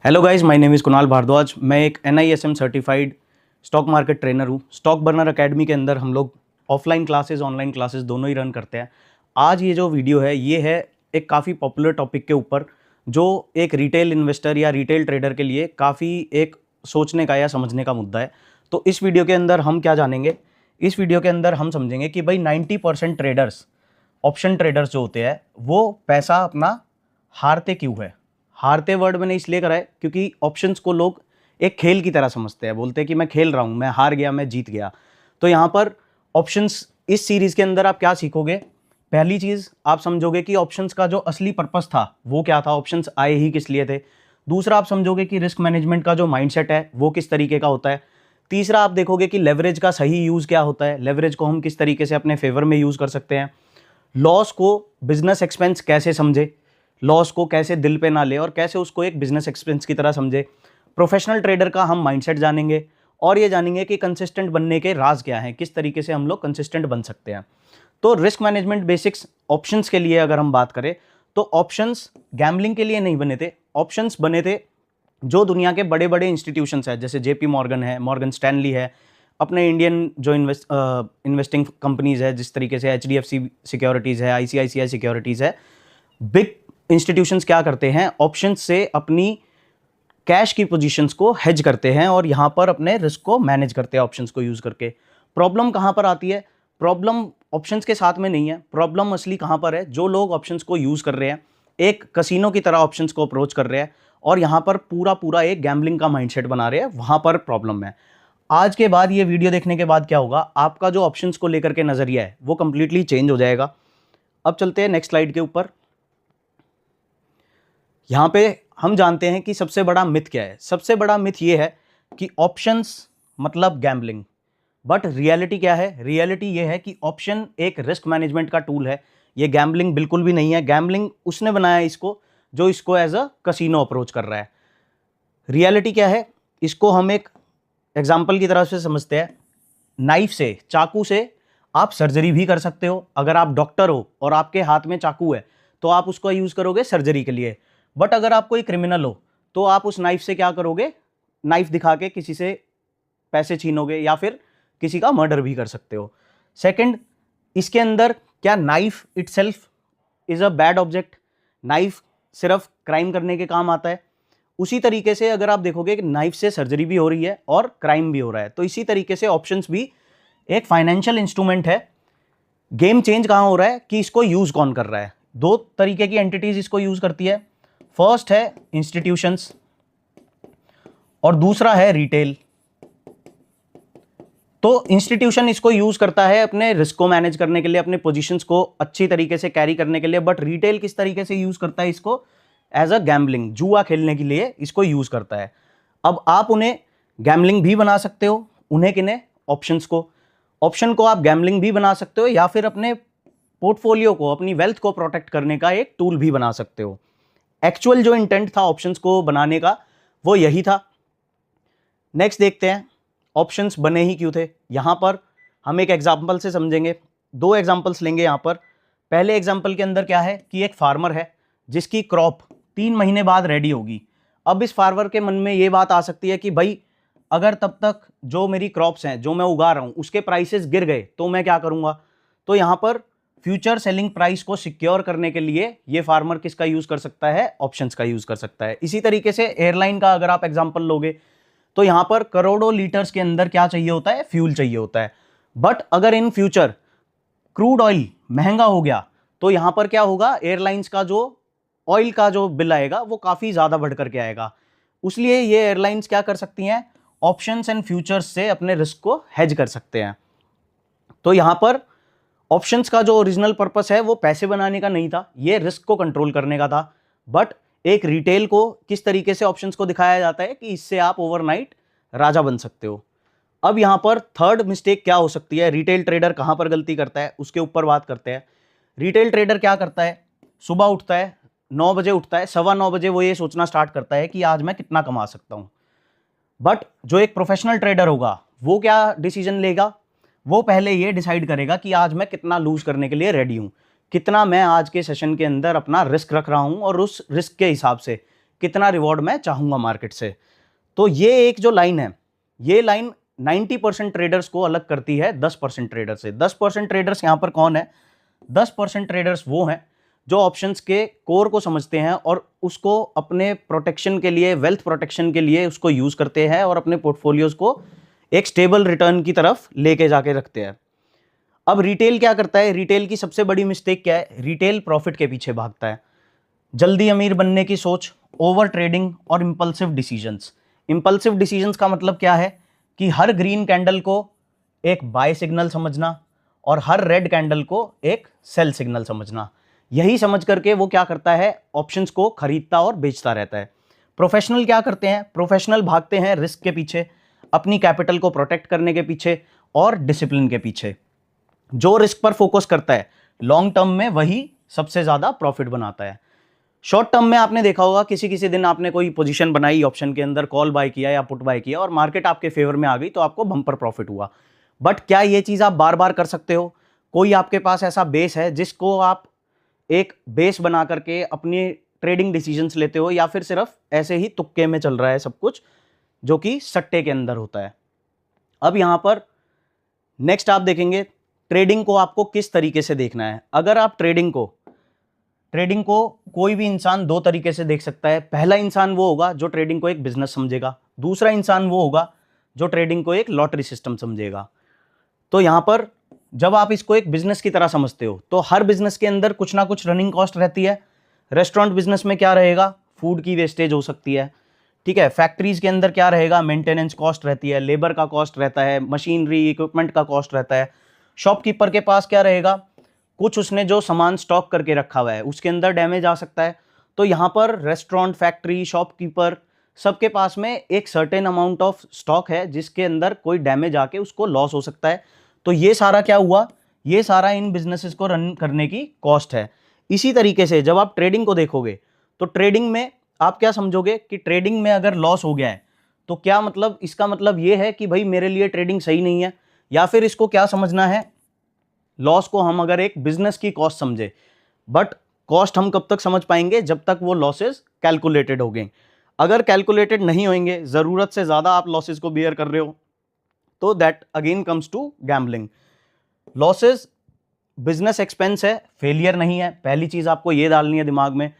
Hello guys, my name is Kunal Bhardwaj. मैं एक NISM certified stock market trainer हूँ। Stock Burner Academy के अंदर हम लोग ऑफलाइन क्लासेस ऑनलाइन क्लासेस दोनों ही रन करते हैं। आज ये जो वीडियो है ये है एक काफ़ी पॉपुलर टॉपिक के ऊपर, जो एक रिटेल इन्वेस्टर या रिटेल ट्रेडर के लिए काफ़ी एक सोचने का या समझने का मुद्दा है। तो इस वीडियो के अंदर हम क्या जानेंगे, इस वीडियो के अंदर हम समझेंगे कि भाई 90% ट्रेडर्स, ऑप्शन ट्रेडर्स जो होते हैं, वो पैसा अपना हारते क्यों है। हारते वर्ड मैंने इसलिए करा है क्योंकि ऑप्शंस को लोग एक खेल की तरह समझते हैं, बोलते हैं कि मैं खेल रहा हूँ, मैं हार गया, मैं जीत गया। तो यहाँ पर ऑप्शंस इस सीरीज के अंदर आप क्या सीखोगे, पहली चीज आप समझोगे कि ऑप्शंस का जो असली पर्पस था वो क्या था, ऑप्शंस आए ही किस लिए थे। दूसरा आप समझोगे कि रिस्क मैनेजमेंट का जो माइंडसेट है वो किस तरीके का होता है। तीसरा आप देखोगे कि लेवरेज का सही यूज क्या होता है, लेवरेज को हम किस तरीके से अपने फेवर में यूज कर सकते हैं। लॉस को बिजनेस एक्सपेंस कैसे समझे, लॉस को कैसे दिल पे ना ले और कैसे उसको एक बिजनेस एक्सपेंस की तरह समझे। प्रोफेशनल ट्रेडर का हम माइंडसेट जानेंगे और ये जानेंगे कि कंसिस्टेंट बनने के राज क्या हैं, किस तरीके से हम लोग कंसिस्टेंट बन सकते हैं। तो रिस्क मैनेजमेंट बेसिक्स ऑप्शंस के लिए अगर हम बात करें तो ऑप्शंस गैम्बलिंग के लिए नहीं बने थे। ऑप्शंस बने थे जो दुनिया के बड़े बड़े इंस्टीट्यूशंस हैं, जैसे JP मॉर्गन है, मॉर्गन स्टैनली है, अपने इंडियन जो इन्वेस्टिंग कंपनीज है, जिस तरीके से HDFC सिक्योरिटीज़ है, ICICI सिक्योरिटीज़ है, बिग इंस्टीट्यूशंस क्या करते हैं, ऑप्शंस से अपनी कैश की पोजीशंस को हेज करते हैं और यहाँ पर अपने रिस्क को मैनेज करते हैं ऑप्शंस को यूज़ करके। प्रॉब्लम कहाँ पर आती है, प्रॉब्लम ऑप्शंस के साथ में नहीं है, प्रॉब्लम असली कहाँ पर है, जो लोग ऑप्शंस को यूज़ कर रहे हैं, एक कसिनो की तरह ऑप्शंस को अप्रोच कर रहे हैं और यहाँ पर पूरा पूरा एक गैम्बलिंग का माइंडसेट बना रहे हैं, वहाँ पर प्रॉब्लम है। आज के बाद ये वीडियो देखने के बाद क्या होगा, आपका जो ऑप्शंस को लेकर के नज़रिया है वो कंप्लीटली चेंज हो जाएगा। अब चलते हैं नेक्स्ट स्लाइड के ऊपर। यहाँ पे हम जानते हैं कि सबसे बड़ा मिथ क्या है। सबसे बड़ा मिथ ये है कि ऑप्शंस मतलब गैम्बलिंग, बट रियलिटी क्या है, रियलिटी ये है कि ऑप्शन एक रिस्क मैनेजमेंट का टूल है। ये गैम्बलिंग बिल्कुल भी नहीं है। गैम्बलिंग उसने बनाया इसको जो इसको एज अ कसिनो अप्रोच कर रहा है। रियलिटी क्या है, इसको हम एक एग्जाम्पल की तरह से समझते हैं। नाइफ से, चाकू से आप सर्जरी भी कर सकते हो। अगर आप डॉक्टर हो और आपके हाथ में चाकू है तो आप उसको यूज़ करोगे सर्जरी के लिए। बट अगर आप कोई क्रिमिनल हो तो आप उस नाइफ से क्या करोगे, नाइफ दिखा के किसी से पैसे छीनोगे या फिर किसी का मर्डर भी कर सकते हो। सेकंड, इसके अंदर क्या knife itself is a bad object, knife सिर्फ क्राइम करने के काम आता है। उसी तरीके से अगर आप देखोगे कि नाइफ से सर्जरी भी हो रही है और क्राइम भी हो रहा है, तो इसी तरीके से ऑप्शंस भी एक फाइनेंशियल इंस्ट्रूमेंट है। गेम चेंज कहां हो रहा है कि इसको यूज कौन कर रहा है। दो तरीके की एंटिटीज इसको यूज करती है। फर्स्ट है इंस्टीट्यूशंस और दूसरा है रिटेल। तो इंस्टीट्यूशन इसको यूज करता है अपने रिस्क को मैनेज करने के लिए, अपने पोजीशंस को अच्छी तरीके से कैरी करने के लिए। बट रिटेल किस तरीके से यूज करता है इसको, एज अ गैम्बलिंग, जुआ खेलने के लिए इसको यूज करता है। अब आप उन्हें गैम्बलिंग भी बना सकते हो, उन्हें किन्हें, ऑप्शंस को। ऑप्शन को आप गैम्बलिंग भी बना सकते हो या फिर अपने पोर्टफोलियो को, अपनी वेल्थ को प्रोटेक्ट करने का एक टूल भी बना सकते हो। एक्चुअल जो इंटेंट था ऑप्शंस को बनाने का वो यही था। नेक्स्ट देखते हैं ऑप्शंस बने ही क्यों थे। यहां पर हम एक एग्जांपल से समझेंगे, दो एग्जांपल्स लेंगे यहां पर। पहले एग्जांपल के अंदर क्या है कि एक फार्मर है जिसकी क्रॉप 3 महीने बाद रेडी होगी। अब इस फार्मर के मन में ये बात आ सकती है कि भाई अगर तब तक जो मेरी क्रॉप्स हैं, जो मैं उगा रहा हूं, उसके प्राइसेस गिर गए तो मैं क्या करूंगा। तो यहां पर फ्यूचर सेलिंग प्राइस को सिक्योर करने के लिए ये फार्मर किसका यूज कर सकता है, ऑप्शंस का यूज कर सकता है। इसी तरीके से एयरलाइन का अगर आप एग्जांपल लोगे तो यहां पर करोड़ों लीटर्स के अंदर क्या चाहिए होता है, फ्यूल चाहिए होता है। बट अगर इन फ्यूचर क्रूड ऑयल महंगा हो गया तो यहां पर क्या होगा, एयरलाइंस का जो ऑयल का जो बिल आएगा वो काफी ज्यादा बढ़ करके आएगा। इसलिए ये एयरलाइंस क्या कर सकती हैं, ऑप्शंस एंड फ्यूचर्स से अपने रिस्क को हेज कर सकते हैं। तो यहां पर ऑप्शंस का जो ओरिजिनल पर्पस है वो पैसे बनाने का नहीं था, ये रिस्क को कंट्रोल करने का था। बट एक रिटेल को किस तरीके से ऑप्शंस को दिखाया जाता है कि इससे आप ओवरनाइट राजा बन सकते हो। अब यहां पर थर्ड मिस्टेक क्या हो सकती है, रिटेल ट्रेडर कहां पर गलती करता है उसके ऊपर बात करते हैं। रिटेल ट्रेडर क्या करता है, सुबह उठता है, 9 बजे उठता है, 9:15 बजे वो ये सोचना स्टार्ट करता है कि आज मैं कितना कमा सकता हूं। बट जो एक प्रोफेशनल ट्रेडर होगा वो क्या डिसीजन लेगा, वो पहले ये डिसाइड करेगा कि आज मैं कितना लूज करने के लिए रेडी हूं, कितना मैं आज के सेशन के अंदर अपना रिस्क रख रहा हूं और उस रिस्क के हिसाब से कितना रिवॉर्ड मैं चाहूँगा मार्केट से। तो ये एक जो लाइन है, ये लाइन 90% ट्रेडर्स को अलग करती है 10% ट्रेडर से। 10% ट्रेडर्स यहाँ पर कौन है? 10% ट्रेडर्स वो हैं जो ऑप्शंस के कोर को समझते हैं और उसको अपने प्रोटेक्शन के लिए, वेल्थ प्रोटेक्शन के लिए उसको यूज करते हैं और अपने पोर्टफोलियोज को एक स्टेबल रिटर्न की तरफ लेके जाके रखते हैं। अब रिटेल क्या करता है? रिटेल की सबसे बड़ी मिस्टेक क्या है? रिटेल प्रॉफिट के पीछे भागता है। जल्दी अमीर बनने की सोच, ओवर ट्रेडिंग और इंपल्सिव डिसीजंस। इंपल्सिव डिसीजंस का मतलब क्या है कि हर ग्रीन कैंडल को एक बाय सिग्नल समझना और हर रेड कैंडल को एक सेल सिग्नल समझना। यही समझ करके वो क्या करता है? ऑप्शंस को खरीदता और बेचता रहता है। प्रोफेशनल क्या करते हैं? प्रोफेशनल भागते हैं रिस्क के पीछे, अपनी कैपिटल को प्रोटेक्ट करने के पीछे और डिसिप्लिन के पीछे। जो रिस्क पर फोकस करता है लॉन्ग टर्म में वही सबसे ज्यादा प्रॉफिट बनाता है। शॉर्ट टर्म में आपने देखा होगा किसी किसी दिन आपने कोई पोजीशन बनाई ऑप्शन के अंदर, कॉल बाय किया या पुट बाय किया और मार्केट आपके फेवर में आ गई तो आपको बम्पर प्रॉफिट हुआ। बट क्या ये चीज आप बार बार कर सकते हो? कोई आपके पास ऐसा बेस है जिसको आप एक बेस बना करके अपनी ट्रेडिंग डिसीजंस लेते हो, या फिर सिर्फ ऐसे ही तुक्के में चल रहा है सब कुछ जो कि सट्टे के अंदर होता है? अब यहां पर नेक्स्ट आप देखेंगे ट्रेडिंग को आपको किस तरीके से देखना है। अगर आप ट्रेडिंग को कोई भी इंसान दो तरीके से देख सकता है। पहला इंसान वो होगा जो ट्रेडिंग को एक बिजनेस समझेगा, दूसरा इंसान वो होगा जो ट्रेडिंग को एक लॉटरी सिस्टम समझेगा। तो यहां पर जब आप इसको एक बिजनेस की तरह समझते हो तो हर बिजनेस के अंदर कुछ ना कुछ रनिंग कॉस्ट रहती है। रेस्टोरेंट बिजनेस में क्या रहेगा? फूड की वेस्टेज हो सकती है, ठीक है। फैक्ट्रीज के अंदर क्या रहेगा? मेंटेनेंस कॉस्ट रहती है, लेबर का कॉस्ट रहता है, मशीनरी इक्विपमेंट का कॉस्ट रहता है। शॉपकीपर के पास क्या रहेगा? कुछ उसने जो सामान स्टॉक करके रखा हुआ है उसके अंदर डैमेज आ सकता है। तो यहाँ पर रेस्टोरेंट, फैक्ट्री, शॉपकीपर सबके पास में एक सर्टेन अमाउंट ऑफ स्टॉक है जिसके अंदर कोई डैमेज आके उसको लॉस हो सकता है। तो ये सारा क्या हुआ? ये सारा इन बिजनेसेस को रन करने की कॉस्ट है। इसी तरीके से जब आप ट्रेडिंग को देखोगे तो ट्रेडिंग में आप क्या समझोगे कि ट्रेडिंग में अगर लॉस हो गया है तो क्या मतलब? इसका मतलब ये है कि भाई मेरे लिए ट्रेडिंग सही नहीं है। या फिर इसको क्या समझना है? लॉस को हम अगर एक बिजनेस की कॉस्ट समझे, बट कॉस्ट हम कब तक समझ पाएंगे? जब तक वो लॉसेस कैलकुलेटेड हो गए। अगर कैलकुलेटेड नहीं होंगे, जरूरत से ज्यादा आप लॉसेस को बियर कर रहे हो, तो that again comes to gambling. Losses business expense है, फेलियर नहीं है। पहली चीज आपको ये डालनी है दिमाग में।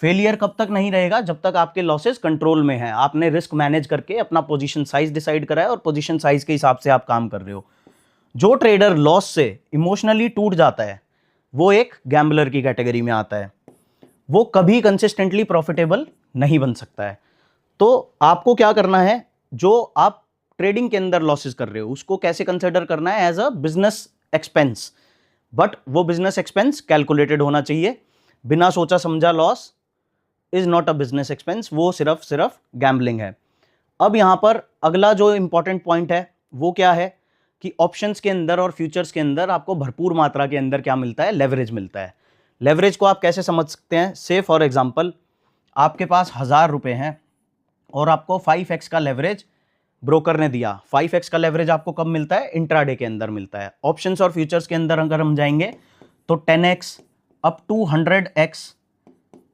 फेलियर कब तक नहीं रहेगा? जब तक आपके लॉसेस कंट्रोल में है, आपने रिस्क मैनेज करके अपना पोजीशन साइज डिसाइड करा है और पोजीशन साइज के हिसाब से आप काम कर रहे हो। जो ट्रेडर लॉस से इमोशनली टूट जाता है वो एक गैम्बलर की कैटेगरी में आता है। वो कभी कंसिस्टेंटली प्रॉफिटेबल नहीं बन सकता है। तो आपको क्या करना है? जो आप ट्रेडिंग के अंदर लॉसेस कर रहे हो उसको कैसे कंसिडर करना है? As a business expense. But वो बिजनेस एक्सपेंस कैलकुलेटेड होना चाहिए। बिना सोचा समझा loss is not a business expense, वो सिर्फ गैम्बलिंग है। अब यहां पर अगला जो इंपॉर्टेंट पॉइंट है वो क्या है कि ऑप्शंस के अंदर और फ्यूचर्स के अंदर आपको भरपूर मात्रा के अंदर क्या मिलता है? लेवरेज मिलता है। लेवरेज को आप कैसे समझ सकते हैं? से फॉर एग्जांपल आपके पास 1000 रुपए हैं और आपको 5x का लेवरेज ब्रोकर ने दिया। 5x का लेवरेज आपको कब मिलता है? इंट्राडे के अंदर मिलता है। ऑप्शंस और फ्यूचर्स के अंदर अगर हम जाएंगे तो 10x अप टू 100x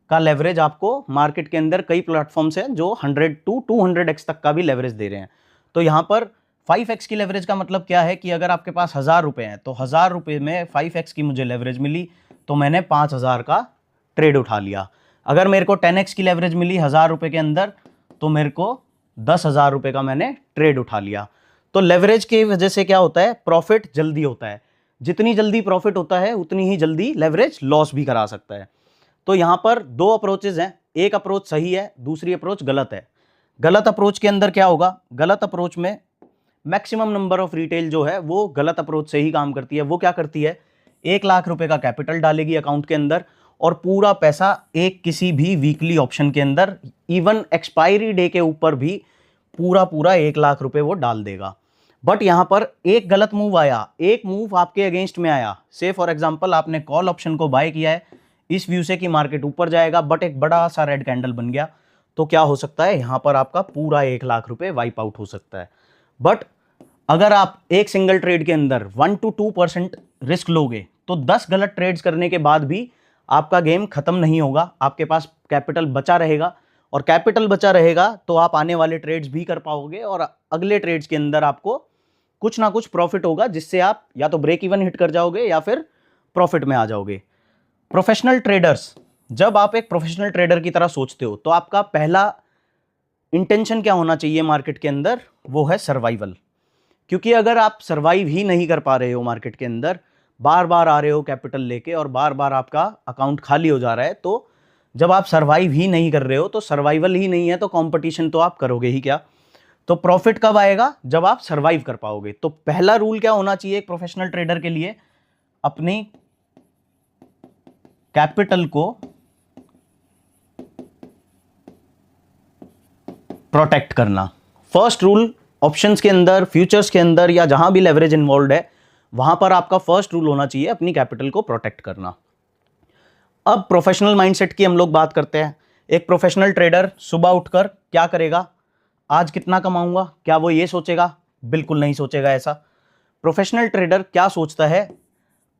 का लेवरेज आपको मार्केट के अंदर कई प्लेटफॉर्म्स हैं जो 100 टू 200x तक का भी लेवरेज दे रहे हैं। तो यहां पर 5x की लेवरेज का मतलब क्या है कि अगर आपके पास 1000 रुपए हैं तो 1000 रुपए में 5x की मुझे लेवरेज मिली तो मैंने 5000 का ट्रेड उठा लिया। अगर मेरे को 10x की लेवरेज मिली 1000 रुपए के अंदर तो मेरे को 10,000 रुपए का मैंने ट्रेड उठा लिया। तो लेवरेज की वजह से क्या होता है? प्रॉफिट जल्दी होता है। जितनी जल्दी प्रॉफिट होता है उतनी ही जल्दी लेवरेज लॉस भी करा सकता है। तो यहां पर दो अप्रोचेज हैं। एक अप्रोच सही है, दूसरी अप्रोच गलत है। गलत अप्रोच के अंदर क्या होगा? गलत अप्रोच में मैक्सिमम नंबर ऑफ रिटेल जो है वो गलत अप्रोच से ही काम करती है। वो क्या करती है? 1,00,000 रुपए का कैपिटल डालेगी अकाउंट के अंदर और पूरा पैसा एक किसी भी वीकली ऑप्शन के अंदर, इवन एक्सपायरी डे के ऊपर भी पूरा 1,00,000 रुपए वो डाल देगा। बट यहां पर एक गलत मूव आया, एक मूव आपके अगेंस्ट में आया। से फॉर एग्जांपल आपने कॉल ऑप्शन को बाय किया है इस व्यू से कि मार्केट ऊपर जाएगा, बट एक बड़ा सा रेड कैंडल बन गया, तो क्या हो सकता है? यहां पर आपका पूरा 1,00,000 रुपए वाइप आउट हो सकता है। बट अगर आप एक सिंगल ट्रेड के अंदर 1 to 2% रिस्क लोगे तो 10 गलत ट्रेड्स करने के बाद भी आपका गेम खत्म नहीं होगा। आपके पास कैपिटल बचा रहेगा और कैपिटल बचा रहेगा तो आप आने वाले ट्रेड्स भी कर पाओगे और अगले ट्रेड्स के अंदर आपको कुछ ना कुछ प्रॉफिट होगा, जिससे आप या तो ब्रेक इवन हिट कर जाओगे या फिर प्रॉफिट में आ जाओगे। प्रोफेशनल ट्रेडर्स, जब आप एक प्रोफेशनल ट्रेडर की तरह सोचते हो तो आपका पहला इंटेंशन क्या होना चाहिए मार्केट के अंदर, वो है सर्वाइवल। क्योंकि अगर आप सर्वाइव ही नहीं कर पा रहे हो मार्केट के अंदर, बार बार आ रहे हो कैपिटल लेके और बार बार आपका अकाउंट खाली हो जा रहा है, तो जब आप सर्वाइव ही नहीं कर रहे हो तो सर्वाइवल ही नहीं है तो कंपटीशन तो आप करोगे ही क्या। तो प्रॉफिट कब आएगा, जब आप सर्वाइव कर पाओगे। तो पहला रूल क्या होना चाहिए एक प्रोफेशनल ट्रेडर के लिए, अपनी कैपिटल को प्रोटेक्ट करना। फर्स्ट रूल ऑप्शंस के अंदर, फ्यूचर्स के अंदर या जहां भी लेवरेज इन्वॉल्व है, वहां पर आपका फर्स्ट रूल होना चाहिए अपनी कैपिटल को प्रोटेक्ट करना। अब प्रोफेशनल माइंडसेट की हम लोग बात करते हैं। एक प्रोफेशनल ट्रेडर सुबह उठकर क्या करेगा, आज कितना कमाऊंगा, क्या वो ये सोचेगा? बिल्कुल नहीं सोचेगा ऐसा। प्रोफेशनल ट्रेडर क्या सोचता है,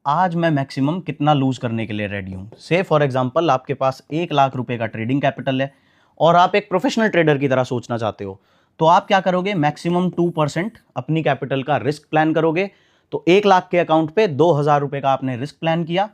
आज मैं मैक्सिमम कितना लूज करने के लिए रेडी हूं। से फॉर एग्जांपल आपके पास 1 लाख रुपए का ट्रेडिंग कैपिटल है और आप एक प्रोफेशनल ट्रेडर की तरह सोचना चाहते हो, तो आप क्या करोगे, मैक्सिमम 2% अपनी कैपिटल का रिस्क प्लान करोगे। तो 1 लाख के अकाउंट पे 2,000 रुपए का आपने रिस्क प्लान किया,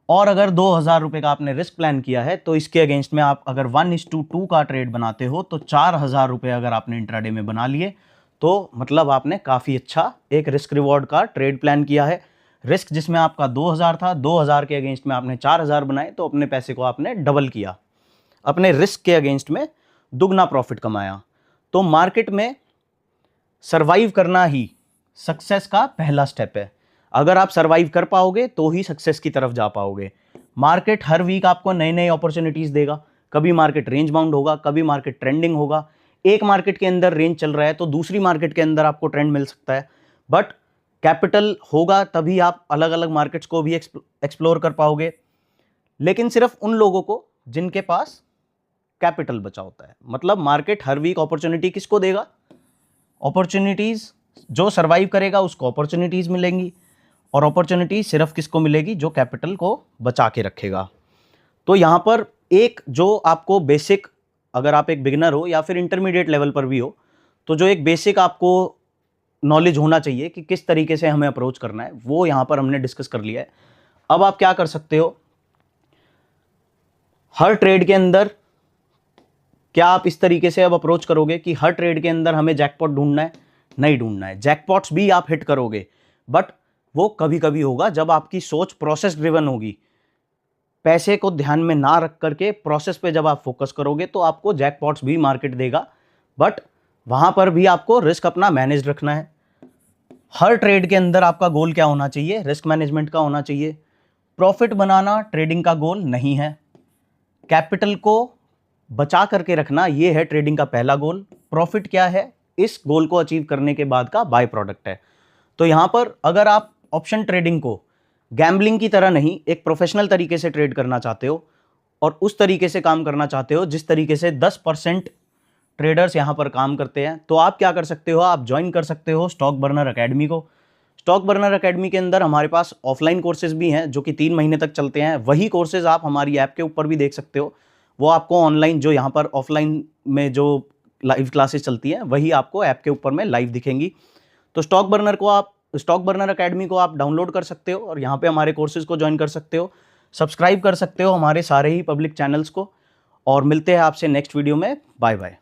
और अगर 2,000 रुपए का आपने रिस्क प्लान किया है तो इसके अगेंस्ट में आप अगर 1:2 का ट्रेड बनाते हो तो 4,000 रुपए अगर आपने इंट्राडे में बना लिए तो मतलब आपने काफ़ी अच्छा एक रिस्क रिवॉर्ड का ट्रेड प्लान किया है। रिस्क जिसमें आपका 2,000 था, 2,000 के अगेंस्ट में आपने 4,000 बनाए, तो अपने पैसे को आपने डबल किया, अपने रिस्क के अगेंस्ट में दुगना प्रॉफिट कमाया। तो मार्केट में सर्वाइव करना ही सक्सेस का पहला स्टेप है। अगर आप सर्वाइव कर पाओगे तो ही सक्सेस की तरफ जा पाओगे। मार्केट हर वीक आपको नई नई अपॉर्चुनिटीज़ देगा। कभी मार्केट रेंज बाउंड होगा, कभी मार्केट ट्रेंडिंग होगा। एक मार्केट के अंदर रेंज चल रहा है तो दूसरी मार्केट के अंदर आपको ट्रेंड मिल सकता है, बट कैपिटल होगा तभी आप अलग अलग मार्केट्स को भी एक्सप्लोर कर पाओगे। लेकिन सिर्फ उन लोगों को जिनके पास कैपिटल बचा होता है। मतलब मार्केट हर वीक अपॉर्चुनिटी किसको देगा, अपॉर्चुनिटीज़ जो सर्वाइव करेगा उसको अपॉर्चुनिटीज़ मिलेंगी, और अपॉर्चुनिटी सिर्फ किसको मिलेगी, जो कैपिटल को बचा के रखेगा। तो यहाँ पर एक जो आपको बेसिक, अगर आप एक बिगिनर हो या फिर इंटरमीडिएट लेवल पर भी हो, तो जो एक बेसिक आपको नॉलेज होना चाहिए कि किस तरीके से हमें अप्रोच करना है, वो यहाँ पर हमने डिस्कस कर लिया है। अब आप क्या कर सकते हो, हर ट्रेड के अंदर क्या आप इस तरीके से अब अप्रोच करोगे कि हर ट्रेड के अंदर हमें जैकपॉट ढूंढना है? नहीं ढूंढना है। जैकपॉट्स भी आप हिट करोगे, बट वो कभी कभी होगा जब आपकी सोच प्रोसेस ड्रिवन होगी। पैसे को ध्यान में ना रख करके प्रोसेस पे जब आप फोकस करोगे तो आपको जैकपॉट्स भी मार्केट देगा, बट वहां पर भी आपको रिस्क अपना मैनेज रखना है। हर ट्रेड के अंदर आपका गोल क्या होना चाहिए, रिस्क मैनेजमेंट का होना चाहिए। प्रॉफिट बनाना ट्रेडिंग का गोल नहीं है। कैपिटल को बचा करके रखना ये है ट्रेडिंग का पहला गोल। प्रॉफिट क्या है, इस गोल को अचीव करने के बाद का बाय प्रोडक्ट है। तो यहां पर अगर आप ऑप्शन ट्रेडिंग को गैम्बलिंग की तरह नहीं, एक प्रोफेशनल तरीके से ट्रेड करना चाहते हो और उस तरीके से काम करना चाहते हो जिस तरीके से 10% ट्रेडर्स यहां पर काम करते हैं, तो आप क्या कर सकते हो, आप ज्वाइन कर सकते हो स्टॉक बर्नर अकेडमी को। स्टॉक बर्नर अकेडमी के अंदर हमारे पास ऑफलाइन कोर्सेज भी हैं जो कि 3 महीने तक चलते हैं। वही कोर्सेज आप हमारी ऐप के ऊपर भी देख सकते हो। वो आपको ऑनलाइन, जो यहाँ पर ऑफलाइन में जो लाइव क्लासेस चलती हैं, वही आपको ऐप के ऊपर में लाइव दिखेंगी। तो स्टॉक बर्नर अकेडमी को आप डाउनलोड कर सकते हो और यहाँ पे हमारे कोर्सेज को ज्वाइन कर सकते हो, सब्सक्राइब कर सकते हो हमारे सारे ही पब्लिक चैनल्स को, और मिलते हैं आपसे नेक्स्ट वीडियो में। Bye bye.